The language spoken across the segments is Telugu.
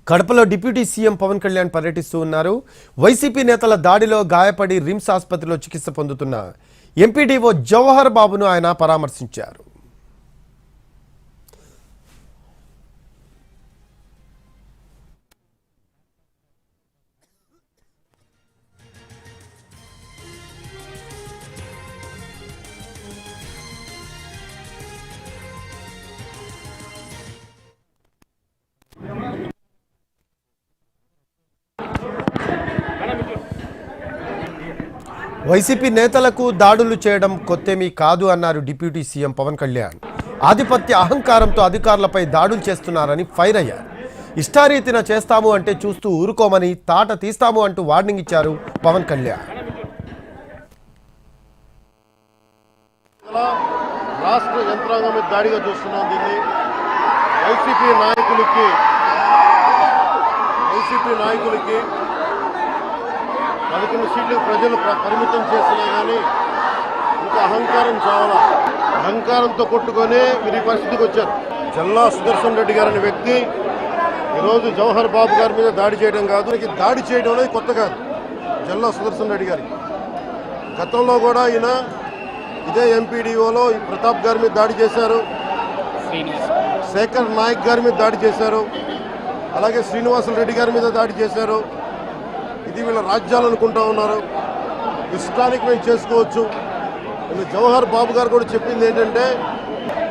కడపలో డిప్యూటీ సీఎం పవన్ కళ్యాణ్ పర్యటిస్తూ ఉన్నారు. వైసీపీ నేతల దాడిలో గాయపడి రిమ్స్ ఆసుపత్రిలో చికిత్స పొందుతున్న ఎంపీడీఓ జవహర్ బాబును ఆయన పరామర్శించారు. వైసీపీ నేతలకు దాడులు చేయడం కొత్తేమీ కాదు అన్నారు డిప్యూటీ సీఎం పవన్ కళ్యాణ్. ఆధిపత్య అహంకారంతో అధికారులపై దాడులు చేస్తున్నారని ఫైర్ అయ్యారు. ఇష్టారీతిన చేస్తాము అంటే చూస్తూ ఊరుకోమని, తాట తీస్తాము అంటూ వార్నింగ్ ఇచ్చారు పవన్ కళ్యాణ్. రాష్ట్ర యంత్రాంగం మీద దాడిగా చూస్తున్నాం. దీన్ని వైసీపీ నాయకులకి 11 సీట్లు ప్రజలు పరిమితం చేసినా కానీ ఇంకా అహంకారం చావాలా. అహంకారంతో కొట్టుకొని మీరు ఈ పరిస్థితికి వచ్చారు. జల్లా సుదర్శన్ రెడ్డి గారు అనే వ్యక్తి ఈరోజు జవహర్ బాబు గారి మీద దాడి చేయడం కాదు, దాడి చేయడం అనేది కొత్త కాదు. జల్లా సుదర్శన్ రెడ్డి గారికి గతంలో కూడా ఈయన ఇదే ఎంపీడీఓలో ప్రతాప్ గారి మీద దాడి చేశారు, శేఖర్ నాయక్ గారి మీద దాడి చేశారు, అలాగే శ్రీనివాసులు రెడ్డి గారి మీద దాడి చేశారు. ఇది వీళ్ళ రాజ్యాలు అనుకుంటా ఉన్నారు. ఇష్టానికి మేము చేసుకోవచ్చు. జవహర్ బాబు గారు కూడా చెప్పింది ఏంటంటే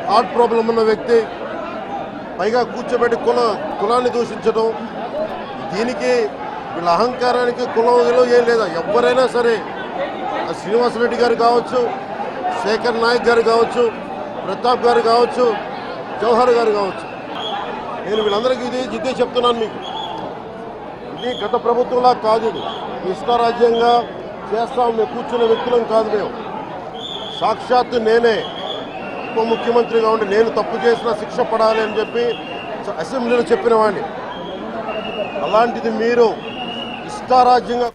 హార్ట్ ప్రాబ్లం ఉన్న వ్యక్తి, పైగా కూర్చోబెట్టి కులాన్ని దూషించడం. దీనికి వీళ్ళ అహంకారానికి కులం ఏం లేదా. ఎవరైనా సరే శ్రీనివాసరెడ్డి గారు కావచ్చు, శేఖర్ నాయక్ గారు కావచ్చు, ప్రతాప్ గారు కావచ్చు, జవహర్ గారు కావచ్చు, నేను వీళ్ళందరికీ ఇదే చెప్తున్నాను. మీకు ఇది గత ప్రభుత్వంలా కాదు. ఇది ఇష్టారాజ్యంగా చేస్తాం మేము కూర్చున్న వ్యక్తులం కాదు. మేము సాక్షాత్తు నేనే ఉప ముఖ్యమంత్రిగా ఉండి నేను తప్పు చేసిన శిక్ష పడాలి అని చెప్పి అసెంబ్లీలో చెప్పిన వాడిని. అలాంటిది మీరు ఇష్టారాజ్యంగా